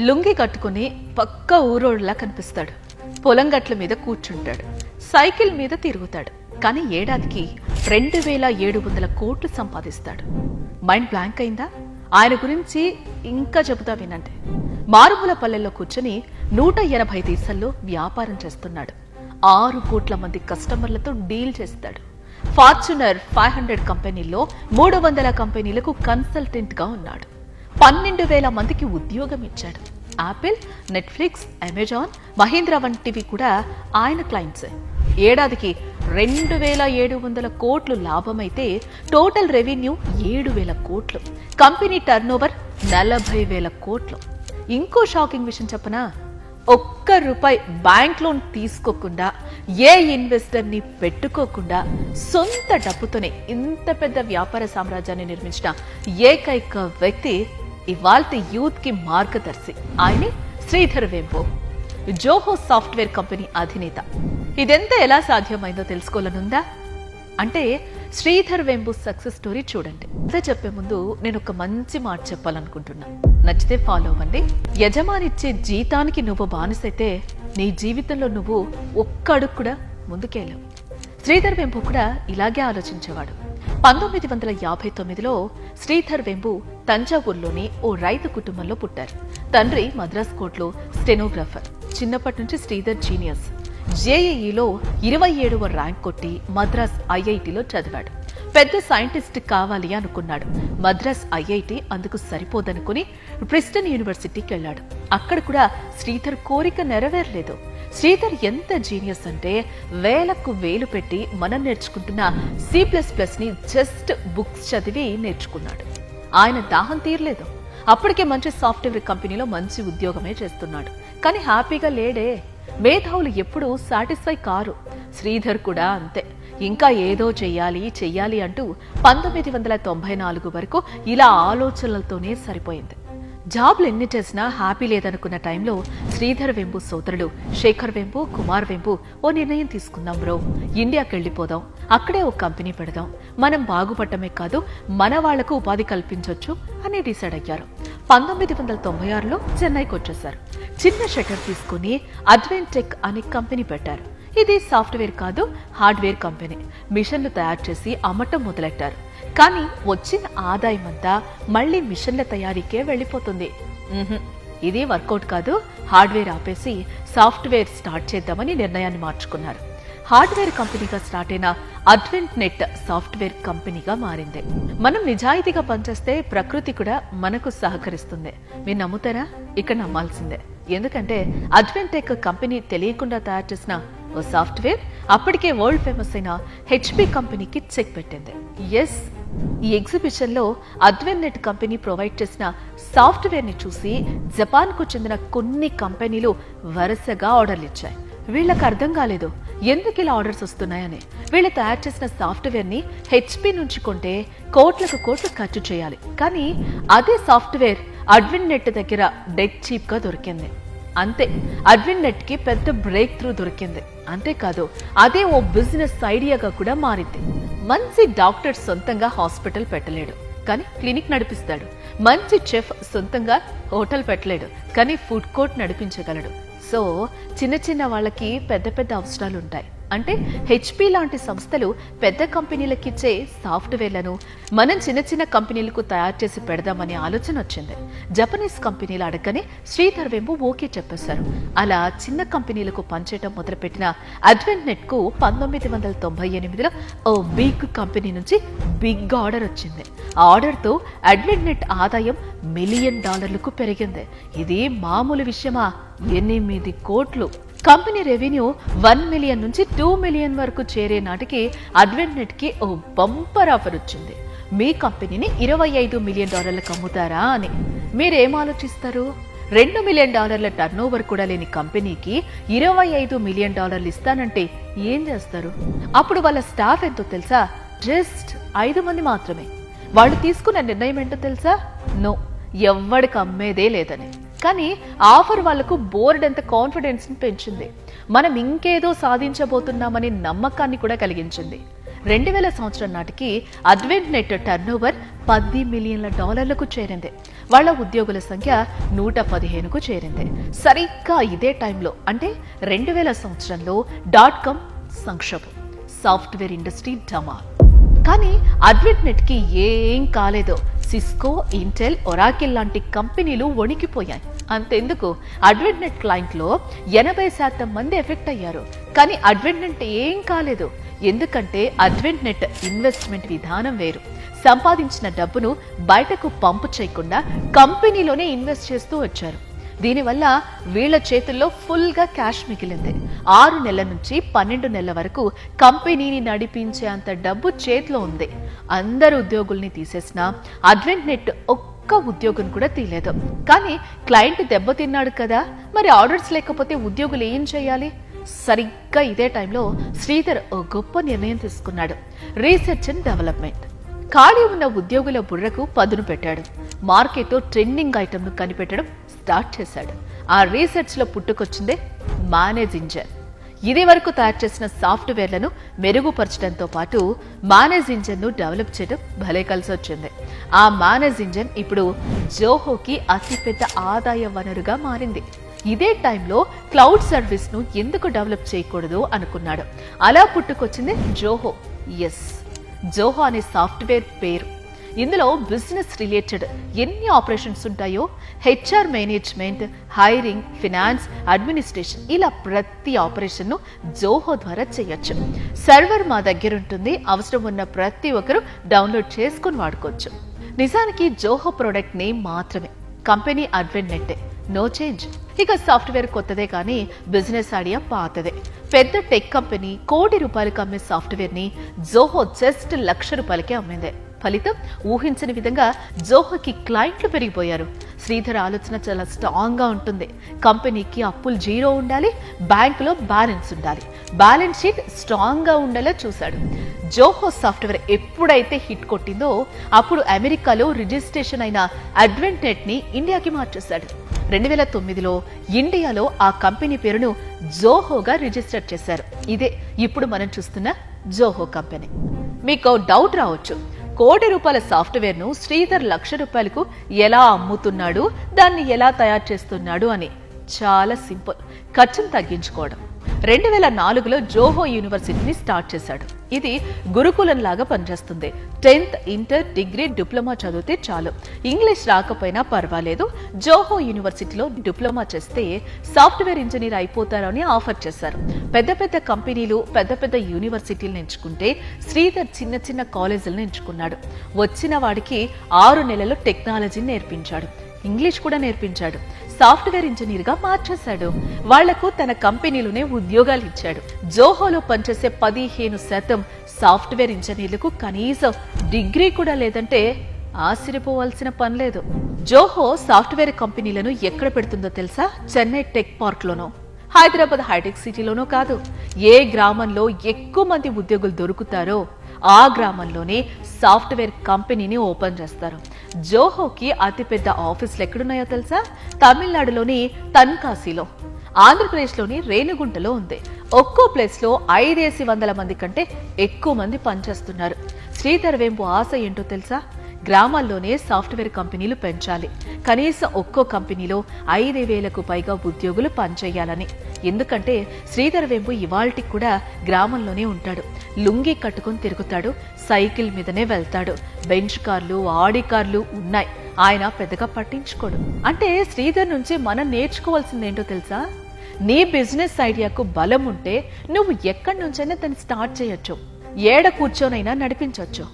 లుంగి కట్టుకుని పక్క ఊరోళ్ళలా కనిపిస్తాడు. పొలం గట్ల మీద కూర్చుంటాడు, సైకిల్ మీద తిరుగుతాడు. కానీ ఏడాదికి 2700 కోట్లు సంపాదిస్తాడు. మైండ్ బ్లాంక్ అయిందా? ఆయన గురించి ఇంకా చెబుతా వినండి. మారుమూల పల్లెల్లో కూర్చొని 180 దేశాల్లో వ్యాపారం చేస్తున్నాడు. 6 కోట్ల మంది కస్టమర్లతో డీల్ చేస్తాడు. ఫార్చ్యూనర్ 500 కంపెనీల్లో 300 కంపెనీలకు కన్సల్టెంట్ గా ఉన్నాడు. 12,000 మందికి ఉద్యోగం ఇచ్చాడు. యాపిల్, నెట్ఫ్లిక్స్, అమెజాన్, మహీంద్రా వంటివి కూడా ఆయన క్లయింట్సే. ఏడాదికి 2,700 కోట్లు లాభమైతే టోటల్ రెవెన్యూ 7,000 కోట్లు. కంపెనీ టర్నోవర్ 40,000 కోట్లు. ఇంకో షాకింగ్ విషయం చెప్పనా? ఒక్క రూపాయి బ్యాంక్ లోన్ తీసుకోకుండా, ఏ ఇన్వెస్టర్ ని పెట్టుకోకుండా సొంత డబ్బుతోనే ఇంత పెద్ద వ్యాపార సామ్రాజ్యాన్ని నిర్మించిన ఏకైక వ్యక్తి ఇవాల్టి యూత్ కి మార్గదర్శి. ఆయనే శ్రీధర్ వెంబు, జోహో సాఫ్ట్వేర్ కంపెనీ అధినేత. ఇదెంత ఎలా సాధ్యమైందో తెలుసుకోవాలనుందా? అంటే శ్రీధర్ వెంబు సక్సెస్ స్టోరీ చూడండి. అదే చెప్పే ముందు నేను ఒక మంచి మాట చెప్పాలనుకుంటున్నా. నచ్చితే ఫాలో అవ్వండి. యజమానిచ్చే జీతానికి నువ్వు బానిసైతే నీ జీవితంలో నువ్వు ఒక్క అడుగు కూడా ముందుకెళ్ళావు. శ్రీధర్ వెంబు కూడా ఇలాగే ఆలోచించేవాడు. 1959లో శ్రీధర్ వెంబు తంజావూరులోని ఓ రైతు కుటుంబంలో పుట్టారు. తండ్రి మద్రాస్ కోర్టులో స్టెనోగ్రాఫర్. చిన్నప్పటి నుంచి శ్రీధర్ జీనియస్. జేఈఈలో 27వ ర్యాంక్ కొట్టి మద్రాస్ ఐఐటిలో చదివాడు. పెద్ద సైంటిస్ట్ కావాలి అనుకున్నాడు. మద్రాస్ ఐఐటి అందుకు సరిపోదనుకుని ప్రిస్టన్ యూనివర్సిటీకి వెళ్లాడు. అక్కడ కూడా శ్రీధర్ కోరిక నెరవేరలేదు. శ్రీధర్ ఎంత జీనియస్ అంటే వేలకు వేలు పెట్టి మనం నేర్చుకుంటున్న C++ని జస్ట్ బుక్స్ చదివి నేర్చుకున్నాడు. ఆయన దాహం తీరలేదు. అప్పటికే మంచి సాఫ్ట్వేర్ కంపెనీలో మంచి ఉద్యోగమే చేస్తున్నాడు. కానీ హ్యాపీగా లేడే. మేధావులు ఎప్పుడూ సాటిస్ఫై కారు. శ్రీధర్ కూడా అంతే. ఇంకా ఏదో చెయ్యాలి అంటూ 1994 వరకు ఇలా ఆలోచనలతోనే సరిపోయింది. జాబ్లు ఎన్ని చేసినా హ్యాపీ లేదనుకున్న టైంలో శ్రీధర్ వెంబు సోదరుడు శేఖర్ వెంబు, కుమార్ వెంబు ఓ నిర్ణయం తీసుకుందాం బ్రో, ఇండియాకి వెళ్ళిపోదాం, అక్కడే ఓ కంపెనీ పెడదాం, మనం బాగుపడటమే కాదు మన వాళ్లకు ఉపాధి కల్పించొచ్చు అని డిసైడ్ అయ్యారు. 1996లో చెన్నైకి వచ్చేశారు. చిన్న షట్టర్ తీసుకుని అడ్వెంటెక్ అనే కంపెనీ పెట్టారు. ఇది సాఫ్ట్వేర్ కాదు, హార్డ్వేర్ కంపెనీ. మిషన్లు తయారు చేసి అమ్మటం మొదలెట్టారు. కానీ వచ్చిన ఆదాయం అంతా మళ్లీ మిషన్ల తయారీకే వెళ్లిపోతుంది. ఇది వర్కౌట్ కాదు, హార్డ్వేర్ ఆపేసి సాఫ్ట్వేర్ స్టార్ట్ చేద్దామని నిర్ణయాన్ని మార్చుకున్నారు. హార్డ్వేర్ కంపెనీగా స్టార్ట్ అయిన అడ్వెంట్ నెట్ సాఫ్ట్వేర్ కంపెనీగా మారింది. మనం నిజాయితీగా పనిచేస్తే ప్రకృతి కూడా మనకు సహకరిస్తుంది. మీరు నమ్ముతారా? ఇక్కడ నమ్మాల్సిందే. ఎందుకంటే అడ్వెంటెక్ కంపెనీ తెలియకుండా తయారు చేసిన ఓ సాఫ్ట్వేర్ అప్పటికే వరల్డ్ ఫేమస్ అయిన HP కంపెనీకి చెక్ పెట్టింది. ఎస్, ఈ ఎగ్జిబిషన్ లో అడ్వెంట్ నెట్ కంపెనీ ప్రొవైడ్ చేసిన సాఫ్ట్వేర్ ని చూసి జపాన్ కు చెందిన కొన్ని కంపెనీలు వరుసగా ఆర్డర్లు ఇచ్చాయి. వీళ్ళకి అర్థం కాలేదు ఎందుకు ఇలా ఆర్డర్స్ వస్తున్నాయని. వీళ్ళు తయారు చేసిన సాఫ్ట్వేర్ ని HP నుంచి కొంటే కోట్లకు కోట్లు ఖర్చు చేయాలి. కానీ అదే సాఫ్ట్వేర్ అడ్వెంట్ నెట్ దగ్గర డెడ్ చీప్ గా దొరికింది. అంతే, అడ్వెంట్ నెట్ కి పెద్ద బ్రేక్ త్రూ దొరికింది. అంతేకాదు, అదే ఓ బిజినెస్ ఐడియాగా కూడా మారింది. మంచి డాక్టర్ సొంతంగా హాస్పిటల్ పెట్టలేడు, కానీ క్లినిక్ నడిపిస్తాడు. మంచి చెఫ్ సొంతంగా హోటల్ పెట్టలేడు, కానీ ఫుడ్ కోర్ట్ నడిపించగలడు. సో చిన్న చిన్న వాళ్ళకి పెద్ద పెద్ద అవసరాలు ఉంటాయి. అంటే HP లాంటి సంస్థలు పెద్ద కంపెనీలకు ఇచ్చే సాఫ్ట్వేర్లను మనం చిన్న చిన్న కంపెనీలకు తయారు చేసి పెడదామనే ఆలోచన వచ్చింది. జపనీస్ కంపెనీలు అడగనే శ్రీధర్ వెంబు ఓకే చెప్పేశారు. అలా చిన్న కంపెనీలకు పనిచేయడం మొదలుపెట్టిన అడ్వెంట్ నెట్ కు 1998లో ఓ బిగ్ కంపెనీ నుంచి బిగ్ ఆర్డర్ వచ్చింది. ఆ ఆర్డర్ తో అడ్వెంట్ నెట్ ఆదాయం $1 మిలియన్ పెరిగింది. ఇది మామూలు విషయమా? 8 కోట్లు. కంపెనీ రెవెన్యూ 1 మిలియన్ నుంచి 2 మిలియన్ వరకు చేరే నాటికి అడ్వెంట్ నెట్ కి ఓ బంపర్ ఆఫర్ వచ్చింది. మీ కంపెనీని $25 మిలియన్ అమ్ముతారా అని. మీరేం ఆలోచిస్తారు? $2 మిలియన్ టర్నోవర్ కూడా లేని కంపెనీకి $25 మిలియన్ ఇస్తానంటే ఏం చేస్తారు? అప్పుడు వాళ్ళ స్టాఫ్ ఎంతో తెలుసా? జస్ట్ 5 మంది మాత్రమే. వాళ్ళు తీసుకున్న నిర్ణయం ఏంటో తెలుసా? నో, ఎవ్వడికి అమ్మేదే లేదని. కానీ ఆఫర్ వాళ్లకు బోర్డ్ ఎంత కాన్ఫిడెన్స్ ని పెంచింది. మనం ఇంకేదో సాధించబోతున్నామనే నమ్మకాన్ని కూడా కలిగించింది. 2000 సంవత్సరం నాటికి అడ్వెంట్ నెట్ టర్నోవర్ $10 మిలియన్ల చేరింది. వాళ్ళ ఉద్యోగుల సంఖ్య 115కు చేరింది. సరిగ్గా ఇదే టైంలో అంటే 2000 సంవత్సరంలో .com సంక్షోభం, సాఫ్ట్వేర్ ఇండస్ట్రీ డమాల్. కానీ అడ్వెంట్నెట్ కి ఏం కాలేదో. సిస్కో, ఇంటెల్, ఒరాకిల్ లాంటి కంపెనీలు వణికిపోయాయి. అంతెందుకు, అడ్వెంట్నెట్ క్లయింట్లో 80% మంది ఎఫెక్ట్ అయ్యారు. కానీ అడ్వెంట్నెట్ ఏం కాలేదు. ఎందుకంటే అడ్వెంట్నెట్ ఇన్వెస్ట్మెంట్ విధానం వేరు. సంపాదించిన డబ్బును బయటకు పంపు చేయకుండా కంపెనీలోనే ఇన్వెస్ట్ చేస్తూ వచ్చారు. దీనివల్ల వీళ్ల చేతుల్లో ఫుల్ గా క్యాష్ మిగిలింది. 6 నెలల నుంచి 12 నెలల వరకు కంపెనీని నడిపించే అంత డబ్బు చేతిలో ఉంది. అందరు ఉద్యోగుల్ని తీసేసినా అడ్వెంట్నెట్ ఒక్క ఉద్యోగం కూడా తీయలేదు. కానీ క్లయింట్ దెబ్బతిన్నాడు కదా, మరి ఆర్డర్స్ లేకపోతే ఉద్యోగులు ఏం చేయాలి? సరిగ్గా ఇదే టైంలో శ్రీధర్ ఓ గొప్ప నిర్ణయం తీసుకున్నాడు. Research and development. ఖాళీ ఉన్న ఉద్యోగుల బుర్రకు పదును పెట్టాడు. మార్కెట్లో ట్రెండింగ్ ఐటమ్ను కనిపెట్టడం స్టార్ట్ చేశాడు. ఆ రీసెర్చ్ లో పుట్టుకొచ్చిందే మేనేజ్ ఇంజన్. ఇది వరకు తయారు చేసిన సాఫ్ట్వేర్లను మెరుగుపరచడంతో పాటు మేనేజ్ ఇంజన్ ను డెవలప్ చేయడం భలే కలిసి వచ్చింది. ఆ మేనేజ్ ఇంజన్ ఇప్పుడు జోహోకి అతిపెద్ద ఆదాయ వనరుగా మారింది. ఇదే టైంలో క్లౌడ్ సర్వీస్ ను ఎందుకు డెవలప్ చేయకూడదు అనుకున్నాడు. అలా పుట్టుకొచ్చింది జోహో. ఎస్, జోహో అనే సాఫ్ట్వేర్ పేరు. ఇందులో బిజినెస్ రిలేటెడ్ ఎన్ని ఆపరేషన్స్ ఉంటాయో, HR management, hiring, finance, administration, ఇలా ప్రతి ఆపరేషన్ ను జోహో ద్వారా చేయొచ్చు. సర్వర్ మా దగ్గర ఉంటుంది, అవసరం ఉన్న ప్రతి ఒక్కరూ డౌన్లోడ్ చేసుకుని వాడుకోవచ్చు. నిజానికి జోహో ప్రొడక్ట్ నేమ్ మాత్రమే, కంపెనీ అడ్వెంట్నెట్, నో చేంజ్. ఇక సాఫ్ట్వేర్ కొత్తదే కానీ బిజినెస్ ఐడియా పాతదే. పెద్ద టెక్ కంపెనీ ₹1,00,00,000 అమ్మే సాఫ్ట్వేర్ ని జోహో జస్ట్ ₹1,00,000కే అమ్మిందే. ఫలితం ఊహించని విధంగా జోహోకి క్లయింట్లు పెరిగిపోయారు. శ్రీధర్ ఆలోచన చాలా స్ట్రాంగ్ గా ఉంటుంది. కంపెనీకి అప్పులు 0 ఉండాలి, బ్యాంకులో బ్యాలెన్స్ ఉండాలి, బ్యాలెన్స్ షీట్ స్ట్రాంగ్ గా ఉండేలా చూశాడు. జోహో సాఫ్ట్వేర్ ఎప్పుడైతే హిట్ కొట్టిందో అప్పుడు అమెరికాలో రిజిస్ట్రేషన్ అయిన అడ్వెంట్నెట్ ని ఇండియాకి మార్చేశాడు. 2009లో ఇండియాలో ఆ కంపెనీ పేరును జోహోగా రిజిస్టర్ చేశారు. ఇదే ఇప్పుడు మనం చూస్తున్న జోహో కంపెనీ. మీకు డౌట్ రావచ్చు, ₹1,00,00,000 సాఫ్ట్వేర్ ను శ్రీధర్ ₹1,00,000కు ఎలా అమ్ముతున్నాడు, దాన్ని ఎలా తయారు చేస్తున్నాడు అని. చాలా సింపుల్, ఖర్చును తగ్గించుకోవడం. 2004లో జోహో యూనివర్సిటీని స్టార్ట్ చేశాడు. ఇది గురుకులం లాగా పనిచేస్తుంది. 10th, ఇంటర్, డిగ్రీ, డిప్లొమా చదివితే చాలు. ఇంగ్లీష్ రాకపోయినా పర్వాలేదు, జోహో యూనివర్సిటీలో డిప్లొమా చేస్తే సాఫ్ట్వేర్ ఇంజనీర్ అయిపోతారని ఆఫర్ చేశారు. పెద్ద పెద్ద కంపెనీలు, పెద్ద పెద్ద యూనివర్సిటీలను ఎంచుకుంటే శ్రీధర్ చిన్న చిన్న కాలేజీలను ఎంచుకున్నాడు. వచ్చిన వాడికి 6 నెలలు టెక్నాలజీని నేర్పించాడు, ఇంగ్లీష్ కూడా నేర్పించాడు. సాఫ్ట్వేర్ ఇంజనీర్ గా మార్చేశాడు. వాళ్లకు తన కంపెనీలోనే ఉద్యోగాలు ఇచ్చాడు. జోహోలో పనిచేసే 15% సాఫ్ట్వేర్ ఇంజనీర్లకు కనీసం డిగ్రీ కూడా లేదంటే ఆశ్చర్యపోవాల్సిన పనిలేదు. జోహో సాఫ్ట్వేర్ కంపెనీలను ఎక్కడ పెడుతుందో తెలుసా? చెన్నై టెక్ పార్క్ లోనో, హైదరాబాద్ హైటెక్ సిటీలోనో కాదు. ఏ గ్రామంలో ఎక్కువ మంది ఉద్యోగులు దొరుకుతారో ఆ గ్రామంలోనే సాఫ్ట్వేర్ కంపెనీని ఓపెన్ చేస్తారు. జోహోకి అతిపెద్ద ఆఫీసులు ఎక్కడున్నాయో తెలుసా? తమిళనాడులోని తన్కాశీలో, ఆంధ్రప్రదేశ్లోని రేణిగుంటలో ఉంది. ఒక్కో ప్లేస్ లో 500 మంది కంటే ఎక్కువ మంది పనిచేస్తున్నారు. శ్రీధర్ వేంపు ఆశ ఏంటో తెలుసా? గ్రామాల్లోనే సాఫ్ట్వేర్ కంపెనీలు పెంచాలి. కనీసం ఒక్కో కంపెనీలో 5,000కు పైగా ఉద్యోగులు పనిచేయాలని. ఎందుకంటే శ్రీధర్ వేంపు ఇవాల్టికి కూడా గ్రామంలోనే ఉంటాడు. లుంగి కట్టుకుని తిరుగుతాడు, సైకిల్ మీదనే వెళ్తాడు. బెంచ్ కార్లు, ఆడి కార్లు ఉన్నాయి. ఆయన పెద్దగా పట్టించుకోడు. అంటే శ్రీధర్ నుంచి మనం నేర్చుకోవాల్సిందేంటో తెలుసా? నీ బిజినెస్ ఐడియాకు బలం ఉంటే నువ్వు ఎక్కడి నుంచైనా దాన్ని స్టార్ట్ చేయొచ్చు, ఏడ కూర్చోనైనా నడిపించవచ్చు.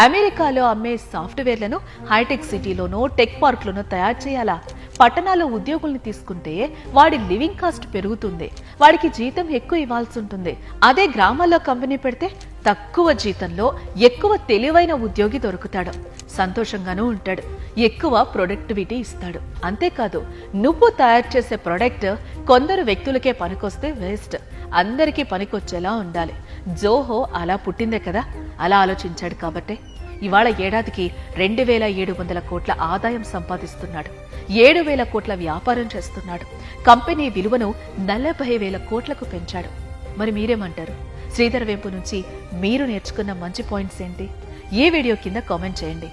అమెరికాలో అమ్మే సాఫ్ట్వేర్లను హైటెక్ సిటీలోనో, టెక్ పార్క్లోనో తయారు చేయాలా? పట్టణాల్లో ఉద్యోగుల్ని తీసుకుంటే వాడి లివింగ్ కాస్ట్ పెరుగుతుంది, వాడికి జీతం ఎక్కువ ఇవ్వాల్సి ఉంటుంది. అదే గ్రామాల్లో కంపెనీ పెడితే తక్కువ జీతంలో ఎక్కువ తెలివైన ఉద్యోగి దొరుకుతాడు, సంతోషంగానూ ఉంటాడు, ఎక్కువ ప్రొడక్టివిటీ ఇస్తాడు. అంతేకాదు, నువ్వు తయారు చేసే ప్రొడక్ట్ కొందరు వ్యక్తులకే పనికొస్తే వేస్ట్, అందరికీ పనికొచ్చేలా ఉండాలి. జోహో అలా పుట్టిందే కదా, అలా ఆలోచించాడు. కాబట్టే ఇవాళ ఏడాదికి 2,700 కోట్ల ఆదాయం సంపాదిస్తున్నాడు, 7,000 కోట్ల వ్యాపారం చేస్తున్నాడు. కంపెనీ విలువను 40,000 కోట్లకు పెంచాడు. మరి మీరేమంటారు? శ్రీధర్ వేంపు నుంచి మీరు నేర్చుకున్న మంచి పాయింట్స్ ఏంటి? ఈ వీడియో కింద కామెంట్ చేయండి.